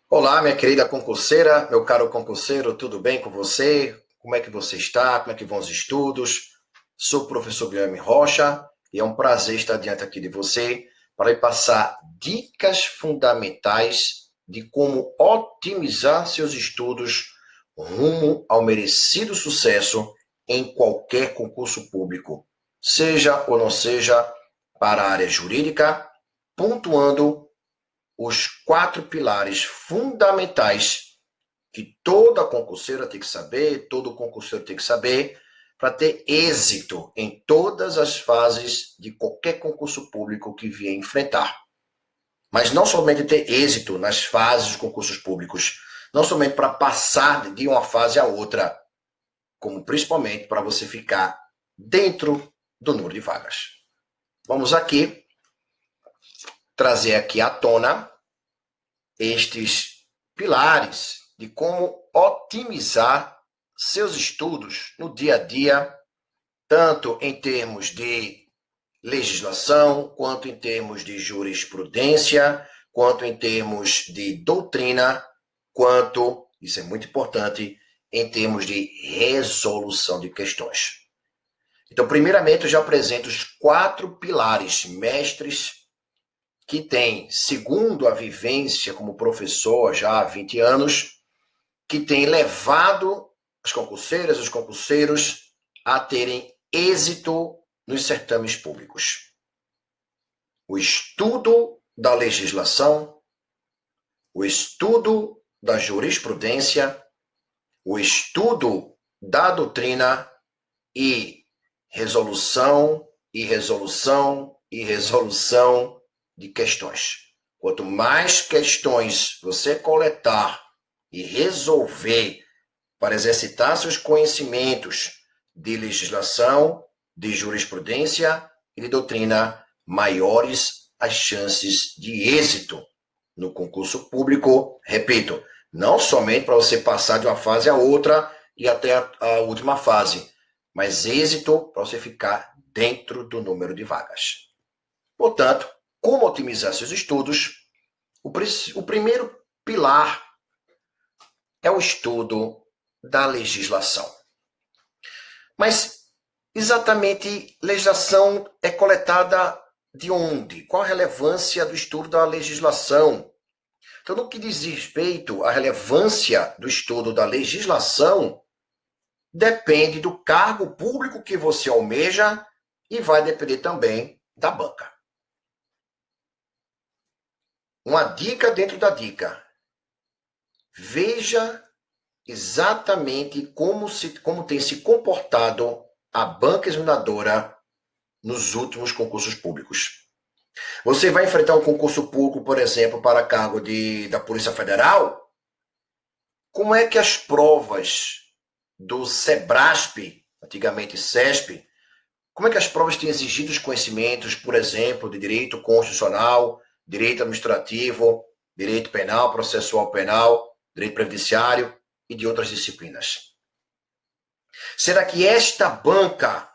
Olá, minha querida concurseira, meu caro concurseiro, tudo bem com você? Como é que você está? Como é que vão os estudos? Sou o professor Guilherme Rocha e é um prazer estar diante aqui de você para lhe passar dicas fundamentais de como otimizar seus estudos rumo ao merecido sucesso em qualquer concurso público, seja ou não seja para a área jurídica, pontuando os quatro pilares fundamentais que toda concurseira tem que saber, todo concurseiro tem que saber, para ter êxito em todas as fases de qualquer concurso público que vier enfrentar. Mas não somente ter êxito nas fases dos concursos públicos, não somente para passar de uma fase a outra, como principalmente para você ficar dentro do número de vagas. Vamos aqui trazer aqui à tona estes pilares de como otimizar seus estudos no dia a dia, tanto em termos de legislação, quanto em termos de jurisprudência, quanto em termos de doutrina, quanto, isso é muito importante, em termos de resolução de questões. Então, primeiramente, eu já apresento os quatro pilares mestres que tem, segundo a vivência como professor já há 20 anos, que tem levado as concurseiras, os concurseiros a terem êxito nos certames públicos. O estudo da legislação, o estudo da jurisprudência, o estudo da doutrina e resolução e resolução e resolução de questões. Quanto mais questões você coletar e resolver para exercitar seus conhecimentos de legislação, de jurisprudência e de doutrina, maiores as chances de êxito no concurso público. Repito, não somente para você passar de uma fase a outra e até a última fase, mas êxito para você ficar dentro do número de vagas. Portanto, como otimizar seus estudos? O primeiro pilar é o estudo da legislação. Mas, exatamente, legislação é coletada de onde? Qual a relevância do estudo da legislação? Então, no que diz respeito à relevância do estudo da legislação, depende do cargo público que você almeja e vai depender também da banca. Uma dica dentro da dica. Veja exatamente como tem se comportado a banca examinadora nos últimos concursos públicos. Você vai enfrentar um concurso público, por exemplo, para cargo da Polícia Federal? Como é que as provas do SEBRASP, antigamente SESP, como é que as provas têm exigido os conhecimentos, por exemplo, de direito constitucional, direito administrativo, direito penal, processual penal, direito previdenciário e de outras disciplinas? Será que esta banca,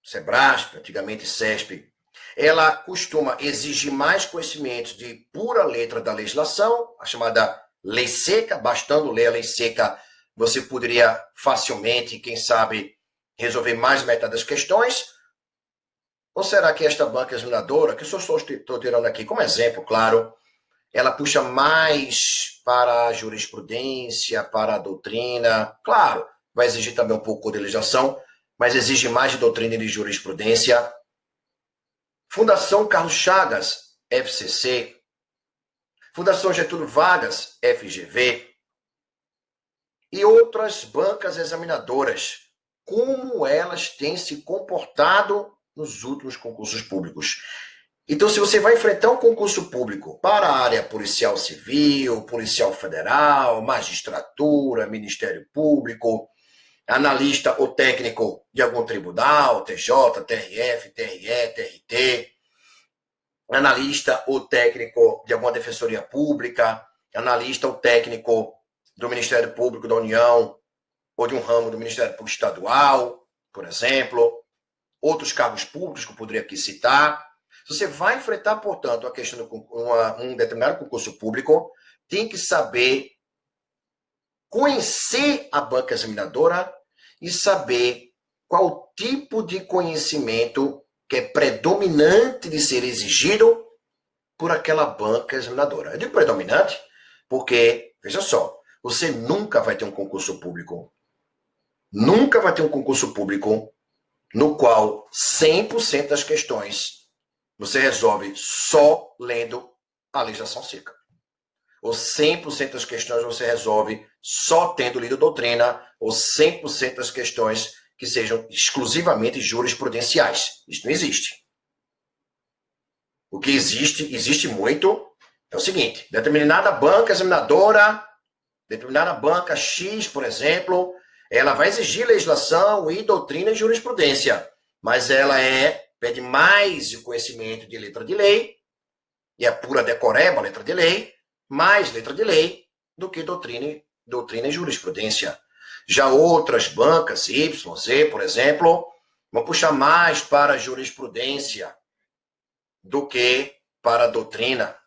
SEBRASP, antigamente SESP, ela costuma exigir mais conhecimentos de pura letra da legislação, a chamada lei seca? Bastando ler a lei seca, você poderia facilmente, quem sabe, resolver mais metade das questões? Ou será que esta banca examinadora, que eu só estou tirando aqui como exemplo, claro, ela puxa mais para a jurisprudência, para a doutrina? Claro, vai exigir também um pouco de legislação, mas exige mais de doutrina e de jurisprudência. Fundação Carlos Chagas, FCC. Fundação Getúlio Vargas, FGV. E outras bancas examinadoras. Como elas têm se comportado nos últimos concursos públicos? Então, se você vai enfrentar um concurso público para a área policial civil, policial federal, magistratura, Ministério Público, analista ou técnico de algum tribunal, TJ, TRF, TRE, TRT, analista ou técnico de alguma defensoria pública, analista ou técnico do Ministério Público da União ou de um ramo do Ministério Público Estadual, por exemplo, outros cargos públicos que eu poderia aqui citar. Você vai enfrentar, portanto, a questão de um determinado concurso público, tem que saber conhecer a banca examinadora e saber qual tipo de conhecimento que é predominante de ser exigido por aquela banca examinadora. Eu digo predominante porque, veja só, você nunca vai ter um concurso público, no qual 100% das questões você resolve só lendo a legislação seca. Ou 100% das questões você resolve só tendo lido doutrina, ou 100% das questões que sejam exclusivamente jurisprudenciais. Isso não existe. O que existe muito, é o seguinte: determinada banca examinadora, determinada banca X, por exemplo, ela vai exigir legislação e doutrina e jurisprudência, mas ela pede mais de conhecimento de letra de lei, e é pura decoreba, letra de lei, mais letra de lei do que doutrina e jurisprudência. Já outras bancas, Y, Z, por exemplo, vão puxar mais para a jurisprudência do que para a doutrina.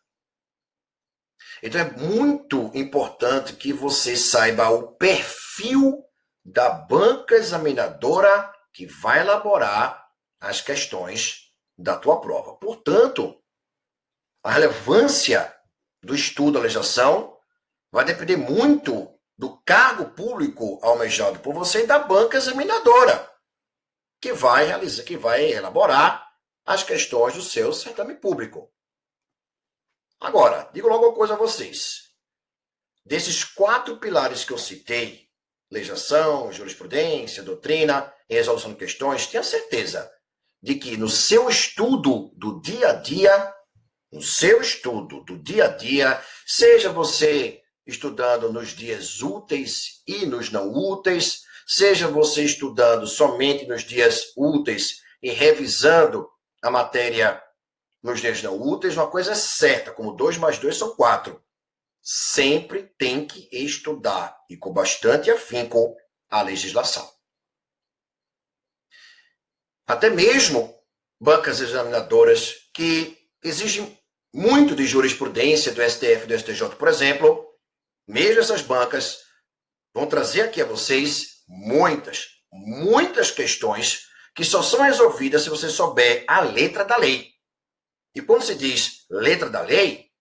Então é muito importante que você saiba o perfil da banca examinadora que vai elaborar as questões da tua prova. Portanto, a relevância do estudo da legislação vai depender muito do cargo público almejado por você e da banca examinadora, que vai elaborar as questões do seu certame público. Agora, digo logo uma coisa a vocês. Desses 4 pilares que eu citei, legislação, jurisprudência, doutrina e resolução de questões, tenha certeza de que no seu estudo do dia a dia, seja você estudando nos dias úteis e nos não úteis, seja você estudando somente nos dias úteis e revisando a matéria nos dias não úteis, uma coisa é certa, como 2 mais 2 são 4. Sempre tem que estudar, e com bastante afinco, a legislação. Até mesmo bancas examinadoras que exigem muito de jurisprudência do STF e do STJ, por exemplo, mesmo essas bancas vão trazer aqui a vocês muitas questões que só são resolvidas se você souber a letra da lei. E quando se diz letra da lei,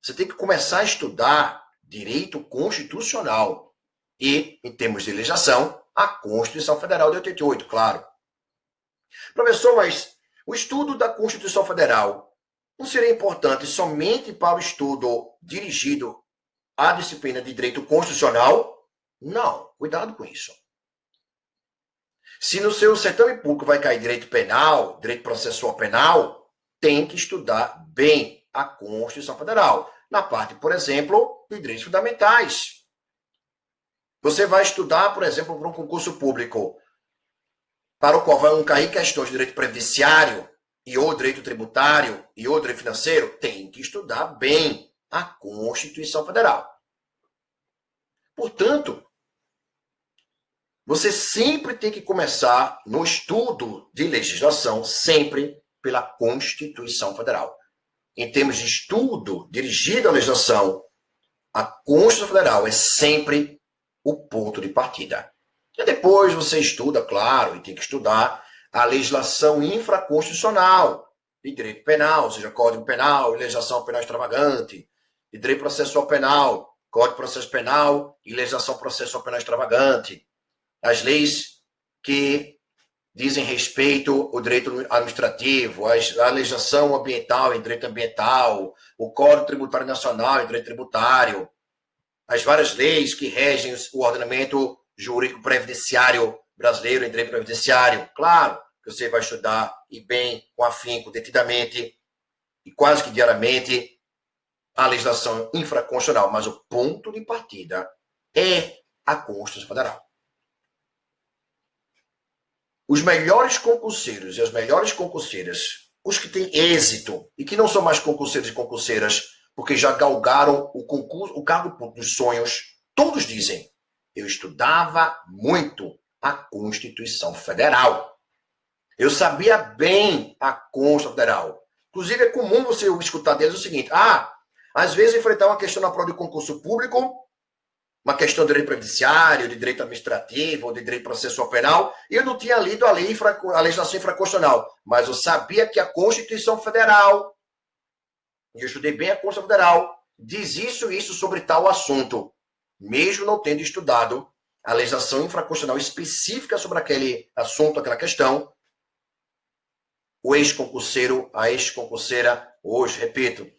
você tem que começar a estudar direito constitucional e, em termos de legislação, a Constituição Federal de 88, claro. Professor, mas o estudo da Constituição Federal não seria importante somente para o estudo dirigido à disciplina de direito constitucional? Não, cuidado com isso. Se no seu certame público vai cair direito penal, direito processual penal, tem que estudar bem a Constituição Federal. Na parte, por exemplo, de direitos fundamentais. Você vai estudar, por exemplo, para um concurso público, para o qual vão cair questões de direito previdenciário, e ou direito tributário, e ou direito financeiro, tem que estudar bem a Constituição Federal. Portanto, você sempre tem que começar no estudo de legislação, sempre pela Constituição Federal. Em termos de estudo dirigido à legislação, a Constituição Federal é sempre o ponto de partida. E depois você estuda, claro, e tem que estudar a legislação infraconstitucional de direito penal, ou seja, Código Penal, legislação penal extravagante, de direito processual penal, Código de Processo Penal e legislação processual penal extravagante. As leis que dizem respeito ao direito administrativo, a legislação ambiental em direito ambiental, o Código Tributário Nacional em direito tributário, as várias leis que regem o ordenamento jurídico previdenciário brasileiro em direito previdenciário. Claro que você vai estudar, e bem, com afinco, detidamente, e quase que diariamente, a legislação infraconstitucional, mas o ponto de partida é a Constituição Federal. Os melhores concurseiros e as melhores concurseiras, os que têm êxito e que não são mais concurseiros e concurseiras porque já galgaram o cargo dos sonhos, todos dizem: eu estudava muito a Constituição Federal. Eu sabia bem a Constituição Federal. Inclusive, é comum você escutar deles o seguinte: Às vezes, enfrentar uma questão na prova de concurso público, uma questão de direito previdenciário, de direito administrativo, ou de direito processual penal, e eu não tinha lido a legislação infraconstitucional, mas eu sabia que a Constituição Federal, e eu estudei bem a Constituição Federal, diz isso sobre tal assunto, mesmo não tendo estudado a legislação infraconstitucional específica sobre aquele assunto, aquela questão. O ex-concurseiro, a ex-concurseira, hoje, repito,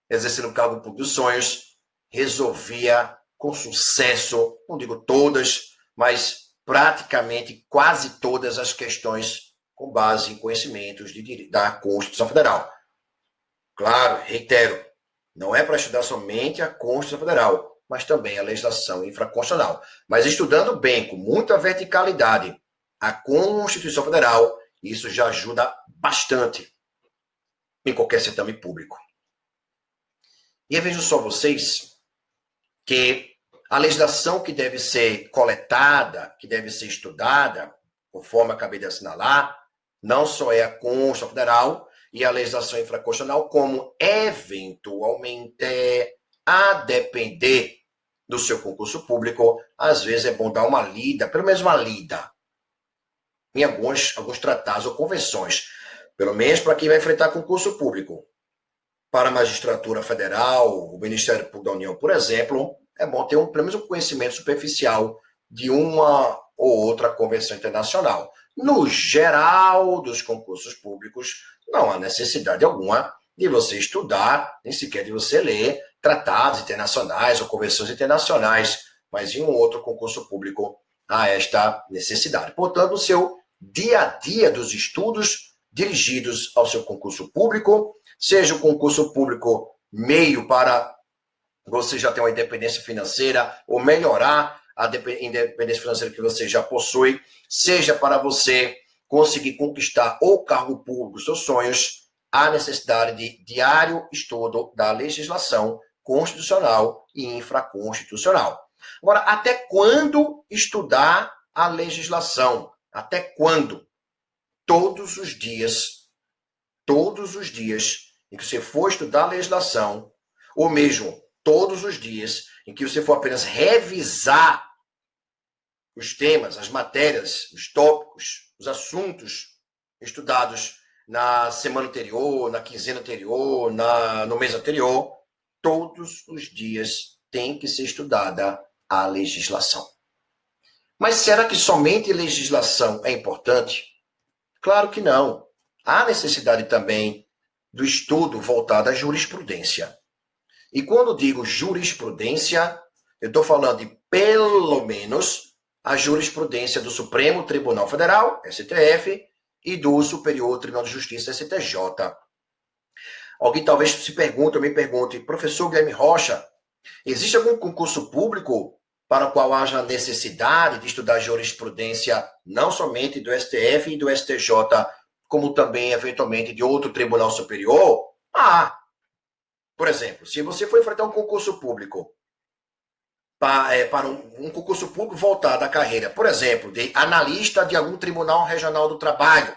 exercendo o cargo público dos sonhos, resolvia com sucesso, não digo todas, mas praticamente quase todas as questões com base em conhecimentos da Constituição Federal. Claro, reitero, não é para estudar somente a Constituição Federal, mas também a legislação infraconstitucional. Mas estudando bem, com muita verticalidade, a Constituição Federal, isso já ajuda bastante em qualquer certame público. E vejam só vocês que a legislação que deve ser coletada, que deve ser estudada, conforme acabei de assinalar, não só é a Constituição Federal e a legislação infraconstitucional, como, eventualmente, a depender do seu concurso público, às vezes é bom dar uma lida, pelo menos uma lida, em alguns tratados ou convenções, pelo menos para quem vai enfrentar concurso público. Para a magistratura federal, o Ministério Público da União, por exemplo, é bom ter pelo menos um conhecimento superficial de uma ou outra convenção internacional. No geral dos concursos públicos, não há necessidade alguma de você estudar, nem sequer de você ler tratados internacionais ou convenções internacionais, mas em um outro concurso público há esta necessidade. Portanto, o seu dia a dia dos estudos dirigidos ao seu concurso público, seja o concurso público meio para você já ter uma independência financeira ou melhorar a independência financeira que você já possui, seja para você conseguir conquistar o cargo público, seus sonhos, há necessidade de diário estudo da legislação constitucional e infraconstitucional. Agora, até quando estudar a legislação? Até quando? Todos os dias em que você for estudar a legislação, ou mesmo todos os dias em que você for apenas revisar os temas, as matérias, os tópicos, os assuntos estudados na semana anterior, na quinzena anterior, no mês anterior, todos os dias tem que ser estudada a legislação. Mas será que somente legislação é importante? Claro que não. Há necessidade também do estudo voltado à jurisprudência. E quando digo jurisprudência, eu estou falando de pelo menos a jurisprudência do Supremo Tribunal Federal, STF, e do Superior Tribunal de Justiça, STJ. Alguém talvez se pergunte ou me pergunte, professor Guilherme Rocha, existe algum concurso público para o qual haja necessidade de estudar jurisprudência não somente do STF e do STJ, como também, eventualmente, de outro tribunal superior? Por exemplo, se você for enfrentar um concurso público, para um concurso público voltado à carreira, por exemplo, de analista de algum tribunal regional do trabalho,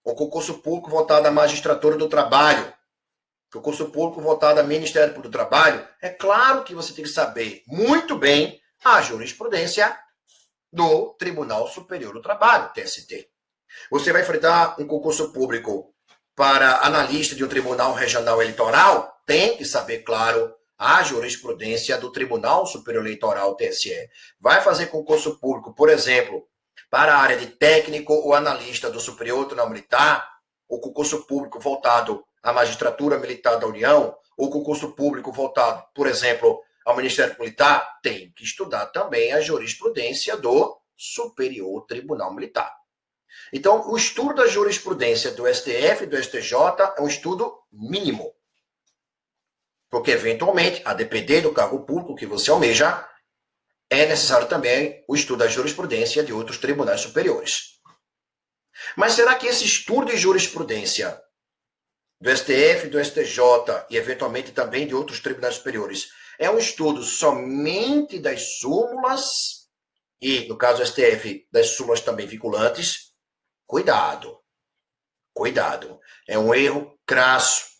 ou concurso público voltado à magistratura do trabalho, concurso público voltado ao Ministério Público do Trabalho, é claro que você tem que saber muito bem a jurisprudência do Tribunal Superior do Trabalho, TST. Você vai enfrentar um concurso público para analista de um tribunal regional eleitoral, tem que saber, claro, a jurisprudência do Tribunal Superior Eleitoral, TSE. Vai fazer concurso público, por exemplo, para a área de técnico ou analista do Superior Tribunal Militar, ou concurso público voltado à Magistratura Militar da União, ou concurso público voltado, por exemplo, ao Ministério Militar, tem que estudar também a jurisprudência do Superior Tribunal Militar. Então, o estudo da jurisprudência do STF e do STJ é um estudo mínimo. Porque, eventualmente, a depender do cargo público que você almeja, é necessário também o estudo da jurisprudência de outros tribunais superiores. Mas será que esse estudo de jurisprudência do STF, do STJ e, eventualmente, também de outros tribunais superiores é um estudo somente das súmulas e, no caso do STF, das súmulas também vinculantes? Cuidado. Cuidado. É um erro crasso.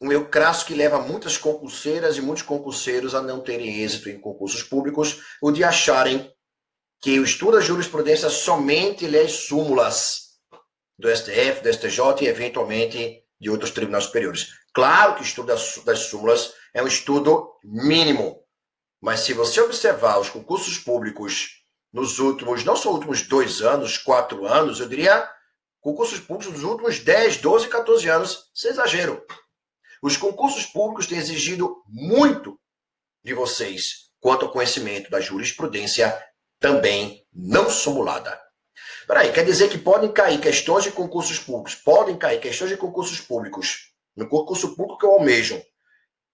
Um eu crasso que leva muitas concurseiras e muitos concurseiros a não terem êxito em concursos públicos, o de acharem que o estudo da jurisprudência somente lê as súmulas do STF, do STJ e, eventualmente, de outros tribunais superiores. Claro que o estudo das súmulas é um estudo mínimo, mas se você observar os concursos públicos nos últimos, não só os últimos 2 anos, 4 anos, eu diria concursos públicos nos últimos 10, 12, 14 anos, sem exagero. Os concursos públicos têm exigido muito de vocês quanto ao conhecimento da jurisprudência também não simulada. Peraí, quer dizer que podem cair questões de concursos públicos, no concurso público que eu almejo,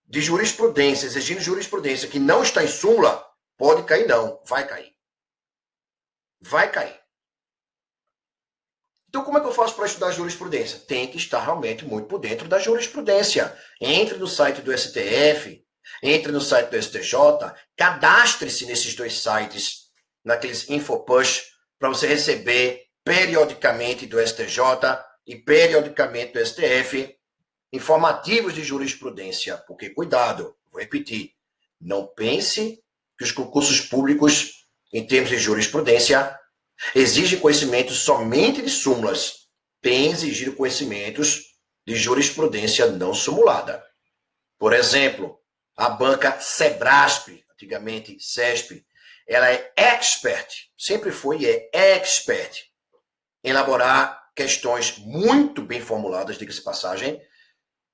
de jurisprudência, exigindo jurisprudência que não está em súmula, pode cair não, vai cair. Vai cair. Então, como é que eu faço para estudar jurisprudência? Tem que estar realmente muito por dentro da jurisprudência. Entre no site do STF, entre no site do STJ, cadastre-se nesses 2 sites, naqueles infopush, para você receber periodicamente do STJ e periodicamente do STF informativos de jurisprudência. Porque, cuidado, vou repetir, não pense que os concursos públicos, em termos de jurisprudência, exigem conhecimentos somente de súmulas. Tem exigido conhecimentos de jurisprudência não simulada. Por exemplo, a banca Sebrasp, antigamente CESP, ela é expert, sempre foi e é expert em elaborar questões muito bem formuladas, diga-se de passagem,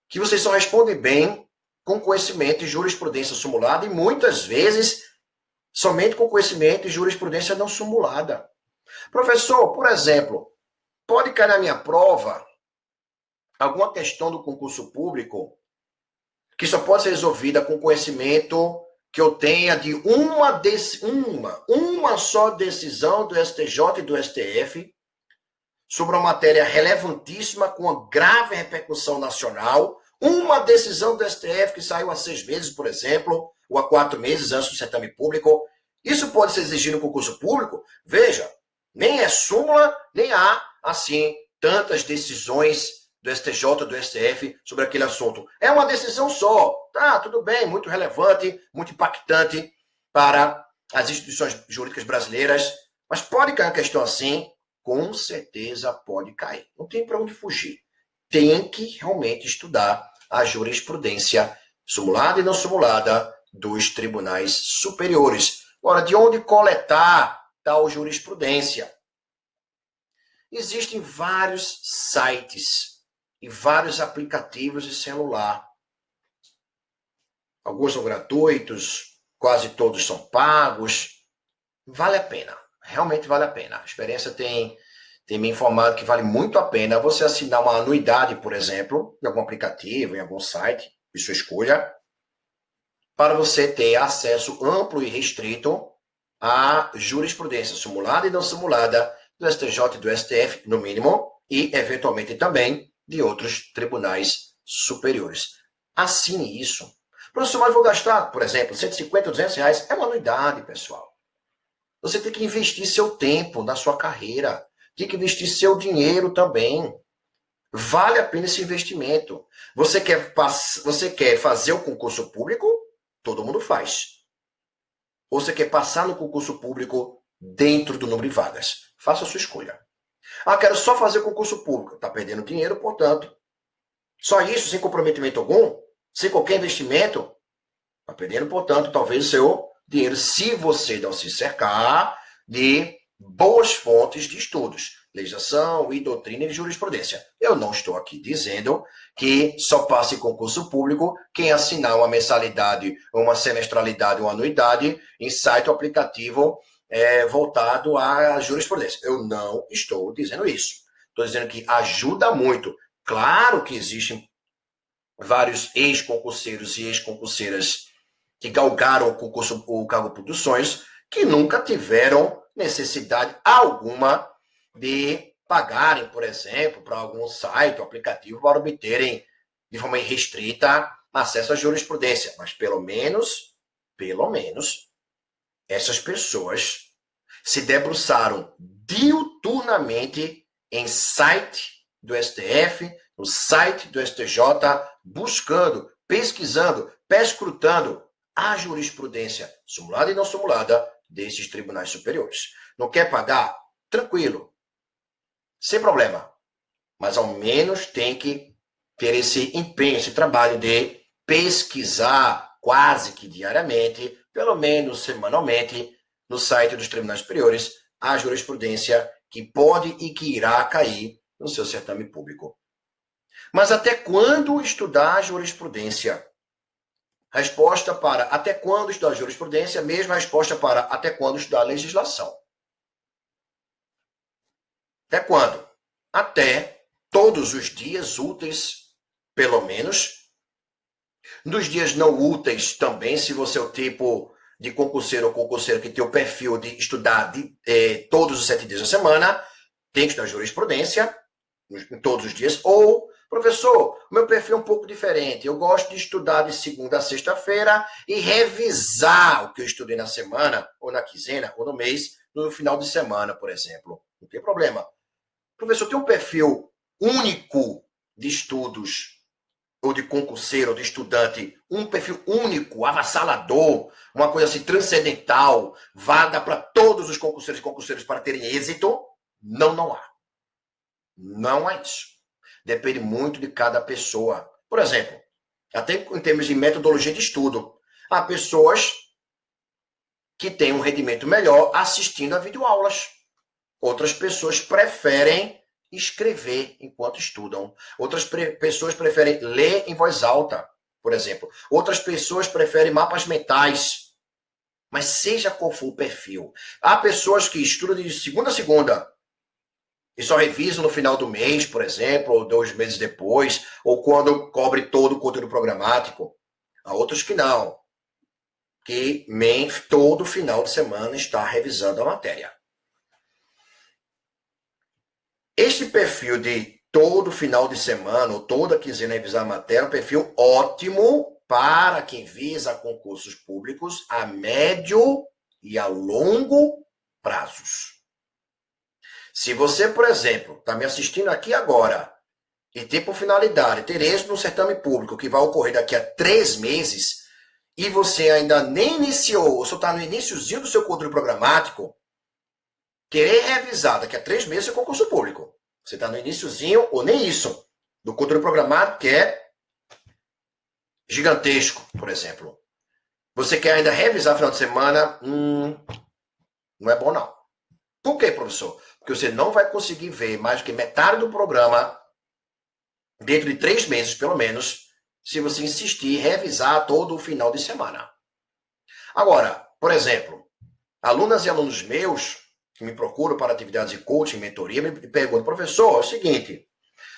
que vocês só respondem bem com conhecimento de jurisprudência simulada e muitas vezes somente com conhecimento de jurisprudência não simulada. Professor, por exemplo, pode cair na minha prova alguma questão do concurso público que só pode ser resolvida com conhecimento que eu tenha de uma só decisão do STJ e do STF sobre uma matéria relevantíssima com uma grave repercussão nacional, uma decisão do STF que saiu há 6 meses, por exemplo, ou há 4 meses antes do certame público. Isso pode ser exigido no concurso público? Veja, nem é súmula, nem há, assim, tantas decisões do STJ, do STF sobre aquele assunto. É uma decisão só. Tá, tudo bem, muito relevante, muito impactante para as instituições jurídicas brasileiras, mas pode cair uma questão assim? Com certeza pode cair. Não tem para onde fugir. Tem que realmente estudar a jurisprudência simulada e não simulada dos tribunais superiores. Agora, de onde coletar tal jurisprudência? Existem vários sites e vários aplicativos de celular. Alguns são gratuitos, quase todos são pagos. Vale a pena, realmente vale a pena. A experiência tem me informado que vale muito a pena você assinar uma anuidade, por exemplo, em algum aplicativo, em algum site, de sua escolha, para você ter acesso amplo e restrito à jurisprudência simulada e não simulada do STJ e do STF, no mínimo, e, eventualmente, também de outros tribunais superiores. Assine isso. Professor, mas vou gastar, por exemplo, 150, 200 reais. É uma anuidade, pessoal. Você tem que investir seu tempo na sua carreira. Tem que investir seu dinheiro também. Vale a pena esse investimento. Você quer fazer o concurso público? Todo mundo faz. Ou você quer passar no concurso público dentro do número de vagas? Faça a sua escolha. Ah, quero só fazer o concurso público. Está perdendo dinheiro, portanto. Só isso, sem comprometimento algum? Sem qualquer investimento? Está perdendo, portanto, talvez o seu dinheiro, se você não se cercar de boas fontes de estudos, legislação e doutrina e jurisprudência. Eu não estou aqui dizendo que só passe concurso público quem assinar uma mensalidade, uma semestralidade, uma anuidade em site ou aplicativo voltado à jurisprudência. Eu não estou dizendo isso. Estou dizendo que ajuda muito. Claro que existem vários ex-concurseiros e ex-concurseiras que galgaram o cargo por dos sonhos, que nunca tiveram necessidade alguma de pagarem, por exemplo, para algum site ou aplicativo para obterem de forma irrestrita acesso à jurisprudência. Mas pelo menos, essas pessoas se debruçaram diuturnamente em site do STF, no site do STJ, buscando, pesquisando, perscrutando a jurisprudência simulada e não simulada desses tribunais superiores. Não quer pagar? Tranquilo. Sem problema. Mas ao menos tem que ter esse empenho, esse trabalho de pesquisar quase que diariamente, pelo menos semanalmente, no site dos tribunais superiores, a jurisprudência que pode e que irá cair no seu certame público. Mas até quando estudar jurisprudência? Resposta para até quando estudar jurisprudência, mesma resposta para até quando estudar legislação. Até quando? Até todos os dias úteis, pelo menos. Nos dias não úteis também, se você é o tipo de concurseiro ou concurseira que tem o perfil de estudar todos os 7 dias da semana, tem que estudar jurisprudência em todos os dias. Ou, professor, o meu perfil é um pouco diferente. Eu gosto de estudar de segunda a sexta-feira e revisar o que eu estudei na semana, ou na quinzena, ou no mês, no final de semana, por exemplo. Não tem problema. Professor, tem um perfil único de estudos, ou de concurseiro, ou de estudante, um perfil único, avassalador, uma coisa assim transcendental, vaga para todos os concurseiros e concurseiras para terem êxito? Não, não há. Não há isso. Depende muito de cada pessoa. Por exemplo, até em termos de metodologia de estudo, há pessoas que têm um rendimento melhor assistindo a videoaulas. Outras pessoas preferem escrever enquanto estudam. Outras pessoas preferem ler em voz alta, por exemplo. Outras pessoas preferem mapas mentais. Mas seja qual for o perfil. Há pessoas que estudam de segunda a segunda e só revisam no final do mês, por exemplo, ou 2 meses depois, ou quando cobre todo o conteúdo programático. Há outros que não, que todo final de semana está revisando a matéria. Este perfil de todo final de semana ou toda quinzena revisar a matéria é um perfil ótimo para quem visa concursos públicos a médio e a longo prazos. Se você, por exemplo, está me assistindo aqui agora e tem por finalidade ter êxito no certame público que vai ocorrer daqui a 3 meses e você ainda nem iniciou, ou só está no iniciozinho do seu conteúdo programático, querer revisar daqui a 3 meses é concurso público. Você está no iniciozinho, ou nem isso, do conteúdo programático, que é gigantesco, por exemplo. Você quer ainda revisar no final de semana? Não é bom, não. Por quê, professor? Porque você não vai conseguir ver mais do que metade do programa dentro de 3 meses, pelo menos, se você insistir em revisar todo o final de semana. Agora, por exemplo, alunas e alunos meus que me procuram para atividades de coaching, mentoria, me perguntam, professor, é o seguinte,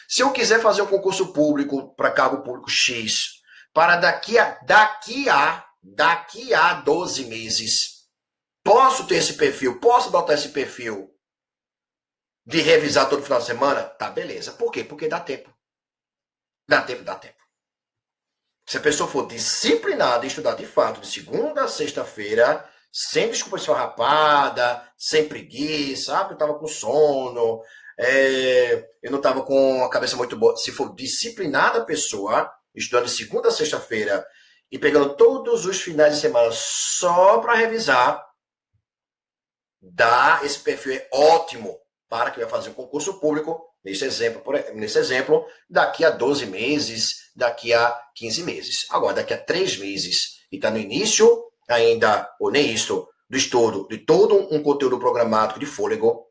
se eu quiser fazer um concurso público para cargo público X, para daqui a 12 meses, posso ter esse perfil, posso adotar esse perfil de revisar todo final de semana? Tá, beleza. Por quê? Porque dá tempo. Dá tempo. Se a pessoa for disciplinada e estudar de fato de segunda a sexta-feira, sem desculpa esfarrapada, sem preguiça, eu estava com sono, eu não estava com a cabeça muito boa. Se for disciplinada a pessoa, estudando de segunda a sexta-feira e pegando todos os finais de semana só para revisar, esse perfil é ótimo para quem vai fazer um concurso público, nesse exemplo, daqui a 12 meses, daqui a 15 meses. Agora, daqui a 3 meses e está no início ainda, ou nem isso, do estudo de todo um conteúdo programático de fôlego,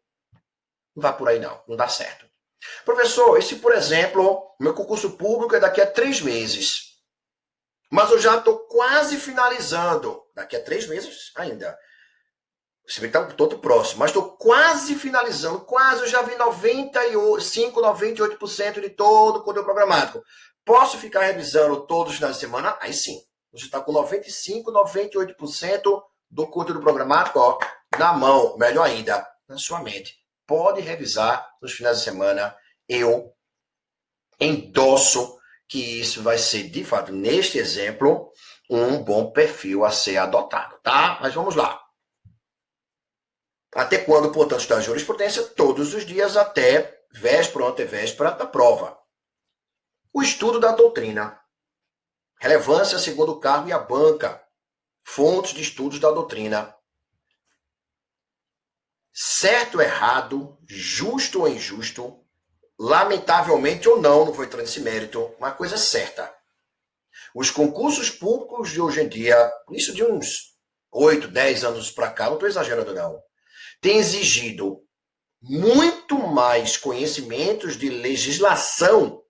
não vai por aí não dá certo. Professor, esse, por exemplo, meu concurso público é daqui a 3 meses, mas eu já estou quase finalizando, daqui a 3 meses ainda, se bem que está todo próximo, mas estou quase finalizando, eu já vi 98% de todo o conteúdo programático. Posso ficar revisando todos os finais de semana? Aí sim. Você está com 95%, 98% do conteúdo programático na mão, melhor ainda, na sua mente. Pode revisar nos finais de semana. Eu endosso que isso vai ser, de fato, neste exemplo, um bom perfil a ser adotado, tá? Mas vamos lá. Até quando, portanto, estudar jurisprudência? Todos os dias até véspera ou antevéspera da prova. O estudo da doutrina. Relevância segundo o cargo e a banca. Fontes de estudos da doutrina. Certo ou errado, justo ou injusto, lamentavelmente ou não vou entrar nesse mérito, uma coisa é certa. Os concursos públicos de hoje em dia, isso de uns 8, 10 anos para cá, não estou exagerando não, tem exigido muito mais conhecimentos de legislação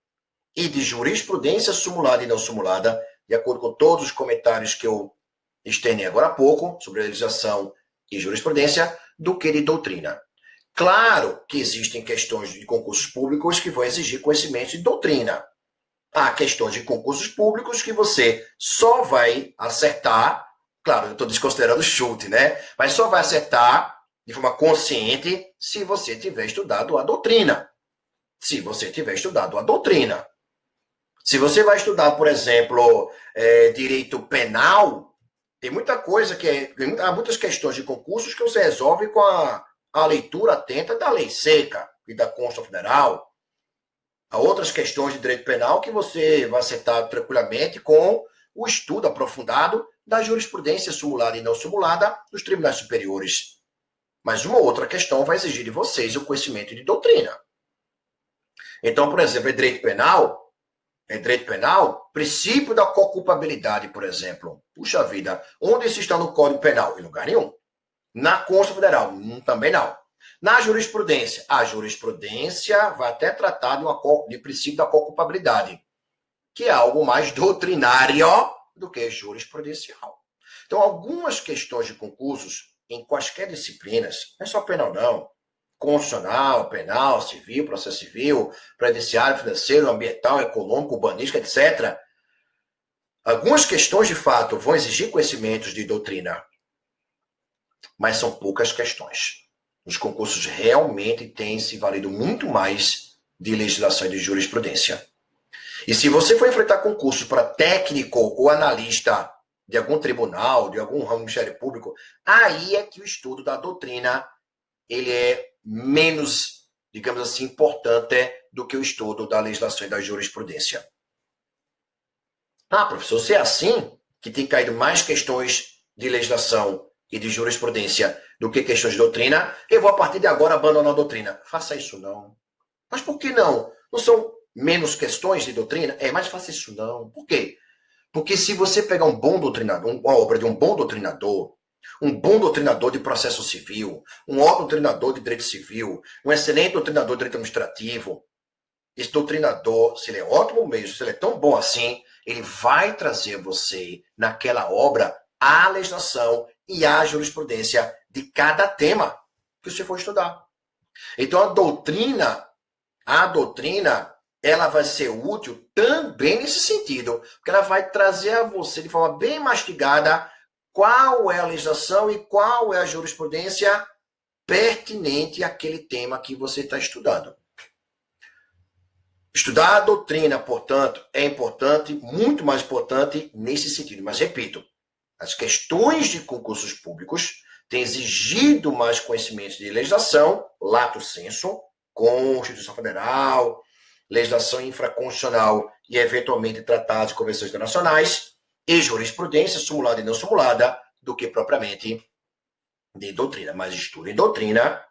e de jurisprudência simulada e não simulada, de acordo com todos os comentários que eu externei agora há pouco, sobre legislação e jurisprudência, do que de doutrina. Claro que existem questões de concursos públicos que vão exigir conhecimentos de doutrina. Há questões de concursos públicos que você só vai acertar, claro, eu estou desconsiderando chute, né? Mas só vai acertar de forma consciente se você tiver estudado a doutrina. Se você tiver estudado a doutrina. Se você vai estudar, por exemplo, direito penal, tem muita coisa há muitas questões de concursos que você resolve com a leitura atenta da lei seca e da Constituição Federal. Há outras questões de direito penal que você vai acertar tranquilamente com o estudo aprofundado da jurisprudência simulada e não simulada dos tribunais superiores. Mas uma outra questão vai exigir de vocês o conhecimento de doutrina. Então, por exemplo, direito penal, princípio da coculpabilidade, por exemplo. Puxa vida, onde isso está no Código Penal? Em lugar nenhum. Na Constituição Federal? Também não. Na jurisprudência? A jurisprudência vai até tratar de princípio da coculpabilidade, que é algo mais doutrinário do que jurisprudencial. Então, algumas questões de concursos, em quaisquer disciplinas, não é só penal não, constitucional, penal, civil, processo civil, previdenciário, financeiro, ambiental, econômico, urbanístico, etc. Algumas questões, de fato, vão exigir conhecimentos de doutrina, mas são poucas questões. Os concursos realmente têm se valido muito mais de legislação e de jurisprudência. E se você for enfrentar concursos para técnico ou analista de algum tribunal, de algum ramo do Ministério Público, aí é que o estudo da doutrina ele é menos, digamos assim, importante do que o estudo da legislação e da jurisprudência. Ah, professor, se é assim, que tem caído mais questões de legislação e de jurisprudência do que questões de doutrina, eu vou a partir de agora abandonar a doutrina. Faça isso não. Mas por que não? Não são menos questões de doutrina? Mas faça isso não. Por quê? Porque se você pegar um bom doutrinador, uma obra de um bom doutrinador de processo civil, um ótimo doutrinador de direito civil, um excelente doutrinador de direito administrativo, esse doutrinador, se ele é ótimo mesmo, se ele é tão bom assim, ele vai trazer você, naquela obra, a legislação e a jurisprudência de cada tema que você for estudar. Então, a doutrina, ela vai ser útil também nesse sentido, porque ela vai trazer a você, de forma bem mastigada, qual é a legislação e qual é a jurisprudência pertinente àquele tema que você está estudando. Estudar a doutrina, portanto, é importante, muito mais importante nesse sentido. Mas, repito, as questões de concursos públicos têm exigido mais conhecimentos de legislação, lato sensu, Constituição Federal, legislação infraconstitucional e, eventualmente, tratados e convenções internacionais, e jurisprudência, simulada e não simulada, do que propriamente de doutrina. Mas estudo em doutrina,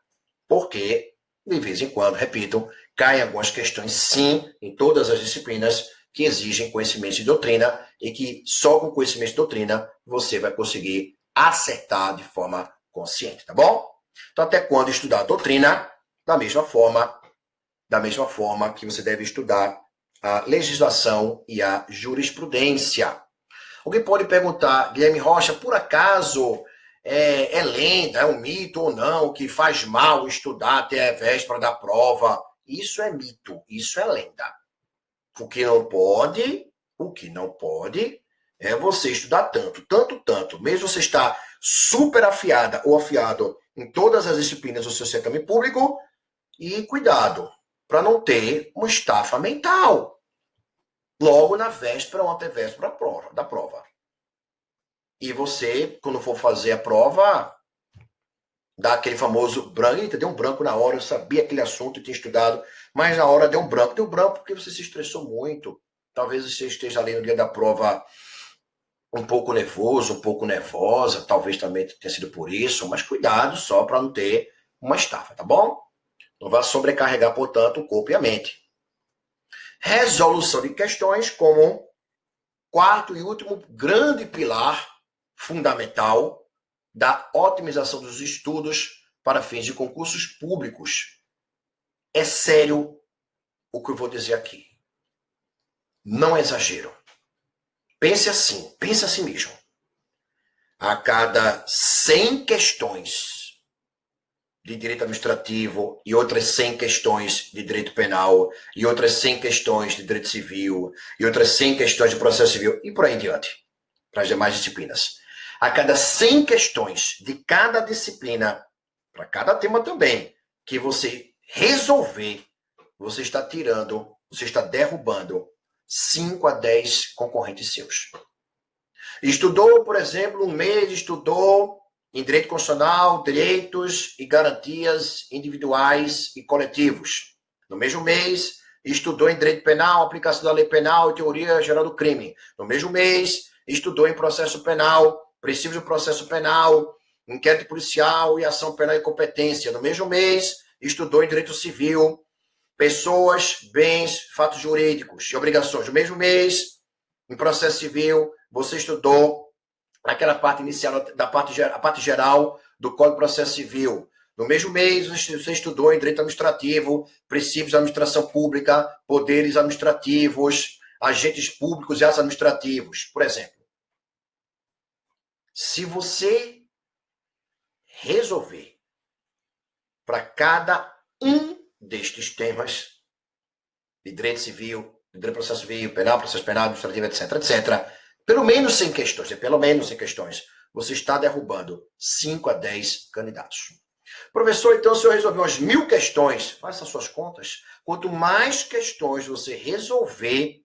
porque, de vez em quando, repito, caem algumas questões, sim, em todas as disciplinas que exigem conhecimento de doutrina e que só com conhecimento de doutrina você vai conseguir acertar de forma consciente, tá bom? Então, até quando estudar a doutrina, da mesma forma que você deve estudar a legislação e a jurisprudência. Alguém pode perguntar, Guilherme Rocha, por acaso é lenda, é um mito ou não, que faz mal estudar até a véspera da prova? Isso é mito, isso é lenda. O que não pode é você estudar tanto, mesmo você estar super afiada ou afiado em todas as disciplinas do seu certame público, e cuidado para não ter uma estafa mental logo na véspera ou antevéspera da prova. E você, quando for fazer a prova, dá aquele famoso branco, deu um branco na hora, eu sabia aquele assunto, eu tinha estudado, mas na hora deu um branco porque você se estressou muito, Talvez você esteja ali no dia da prova um pouco nervoso, um pouco nervosa, talvez também tenha sido por isso, mas cuidado só para não ter uma estafa, tá bom? Não vá sobrecarregar, portanto, o corpo e a mente. Resolução de questões como quarto e último grande pilar fundamental da otimização dos estudos para fins de concursos públicos. É sério o que eu vou dizer aqui. Não é exagero. Pense assim mesmo. A cada 100 questões de direito administrativo e outras 100 questões de direito penal e outras 100 questões de direito civil e outras 100 questões de processo civil e por aí em diante, para as demais disciplinas. A cada 100 questões de cada disciplina, para cada tema também, que você resolver, você está derrubando 5 a 10 concorrentes seus. Estudou, por exemplo, um mês, estudou em direito constitucional, direitos e garantias individuais e coletivos. No mesmo mês, estudou em direito penal, aplicação da lei penal e teoria geral do crime. No mesmo mês, estudou em processo penal, princípios do processo penal, inquérito policial e ação penal e competência. No mesmo mês, estudou em direito civil, pessoas, bens, fatos jurídicos e obrigações. No mesmo mês, em processo civil, você estudou naquela parte inicial, a parte geral do Código de Processo Civil. No mesmo mês, você estudou em Direito Administrativo, princípios da administração pública, poderes administrativos, agentes públicos e atos administrativos, por exemplo. Se você resolver para cada um destes temas, de direito civil, de direito processo civil, penal, processo penal, administrativo, etc., etc., pelo menos 100 questões, você está derrubando 5 a 10 candidatos. Professor, então, se eu resolver umas 1000 questões, faça as suas contas. Quanto mais questões você resolver,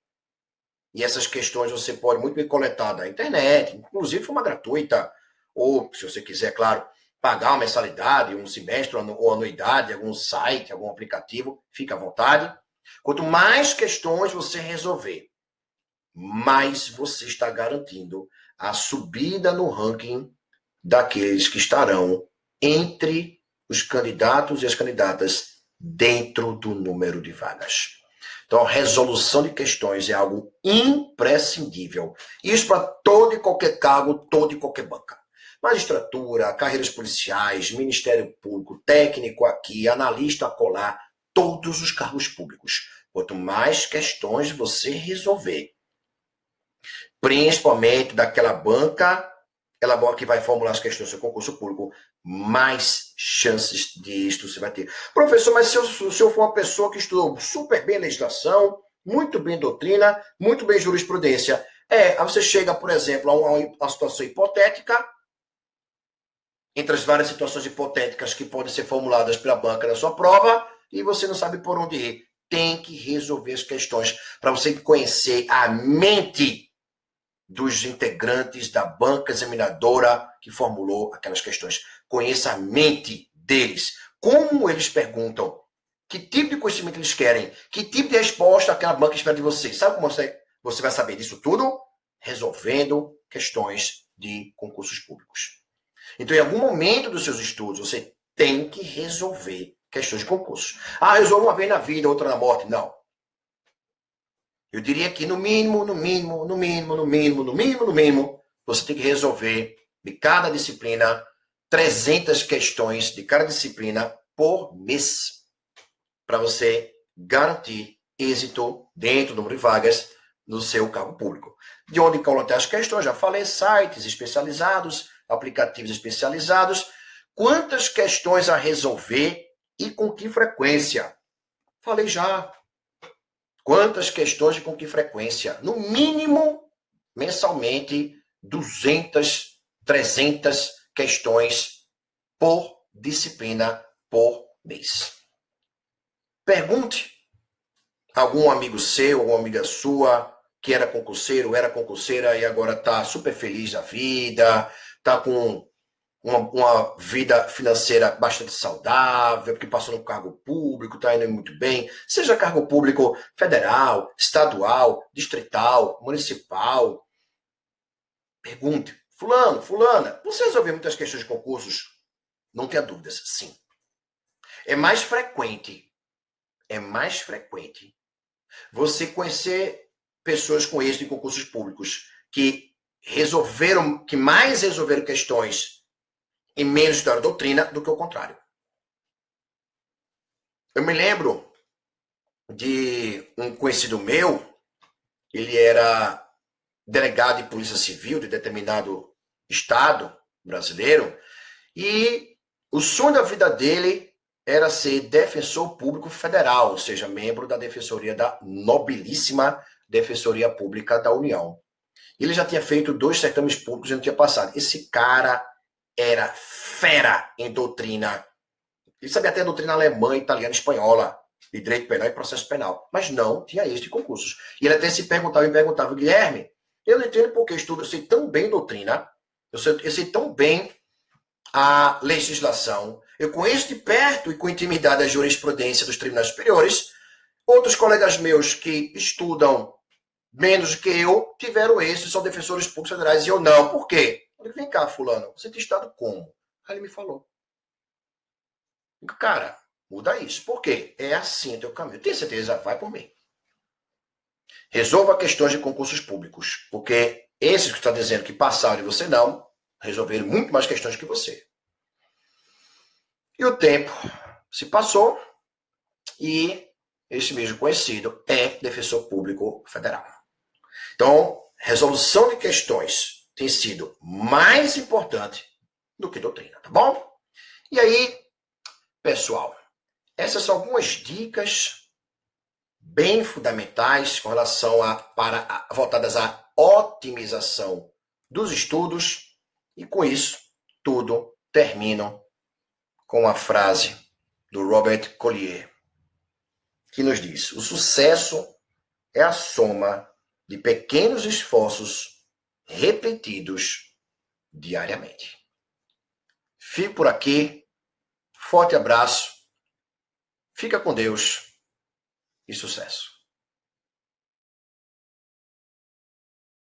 e essas questões você pode muito bem coletar da internet, inclusive de forma gratuita, ou, se você quiser, claro, pagar uma mensalidade, um semestre ou anuidade, algum site, algum aplicativo, fica à vontade. Quanto mais questões você resolver, mais você está garantindo a subida no ranking daqueles que estarão entre os candidatos e as candidatas dentro do número de vagas. Então, a resolução de questões é algo imprescindível. Isso para todo e qualquer cargo, toda e qualquer banca. Magistratura, carreiras policiais, Ministério Público, técnico aqui, analista acolá, todos os cargos públicos. Quanto mais questões você resolver, principalmente daquela banca, aquela banca que vai formular as questões do seu concurso público, mais chances disto você vai ter. Professor, mas se eu for uma pessoa que estudou super bem legislação, muito bem doutrina, muito bem jurisprudência, aí você chega, por exemplo, a uma situação hipotética, entre as várias situações hipotéticas que podem ser formuladas pela banca na sua prova, e você não sabe por onde ir. Tem que resolver as questões para você conhecer a mente dos integrantes da banca examinadora que formulou aquelas questões. Conheça a mente deles. Como eles perguntam, que tipo de conhecimento eles querem, que tipo de resposta aquela banca espera de você. Sabe como você vai saber disso tudo? Resolvendo questões de concursos públicos. Então, em algum momento dos seus estudos, você tem que resolver questões de concursos. Resolve uma vez na vida, outra na morte. Não. Eu diria que no mínimo, você tem que resolver de cada disciplina 300 questões de cada disciplina por mês, para você garantir êxito dentro do número de vagas no seu cargo público. De onde coletar as questões? Já falei, sites especializados, aplicativos especializados. Quantas questões a resolver e com que frequência? Falei já. Quantas questões e com que frequência? No mínimo, mensalmente, 200, 300 questões por disciplina por mês. Pergunte a algum amigo seu, alguma amiga sua, que era concurseiro, era concurseira e agora está super feliz da vida, está com uma vida financeira bastante saudável, porque passou no cargo público, está indo muito bem, seja cargo público federal, estadual, distrital, municipal. Pergunte, fulano, fulana, você resolveu muitas questões de concursos? Não tenha dúvidas, sim. É mais frequente você conhecer pessoas com êxito em concursos públicos que mais resolveram questões em menos história doutrina do que o contrário. Eu me lembro de um conhecido meu, ele era delegado de polícia civil de determinado estado brasileiro, e o sonho da vida dele era ser defensor público federal, ou seja, membro da defensoria da nobilíssima Defensoria Pública da União. Ele já tinha feito 2 certames públicos e não tinha passado. Esse cara era fera em doutrina. Ele sabia até doutrina alemã, italiana, espanhola, de direito penal e processo penal. Mas não tinha êxito de concursos. E ele até me perguntava, Guilherme, eu não entendo porque eu sei tão bem doutrina, eu sei tão bem a legislação, eu conheço de perto e com intimidade a jurisprudência dos tribunais superiores, outros colegas meus que estudam menos do que eu tiveram êxito, são defensores públicos federais, e eu não. Por quê? Eu falei, vem cá, fulano, você tem estudado como? Aí ele me falou. Cara, muda isso. Por quê? É assim o teu caminho. Tem certeza? Vai por mim. Resolva questões de concursos públicos, porque esses que está dizendo que passaram e você não, resolveram muito mais questões que você. E o tempo se passou e esse mesmo conhecido é defensor público federal. Então, resolução de questões tem sido mais importante do que doutrina, tá bom? E aí, pessoal, essas são algumas dicas bem fundamentais com relação voltadas à otimização dos estudos, e com isso tudo termino com a frase do Robert Collier, que nos diz: o sucesso é a soma de pequenos esforços repetidos diariamente. Fico por aqui, forte abraço, fica com Deus e sucesso.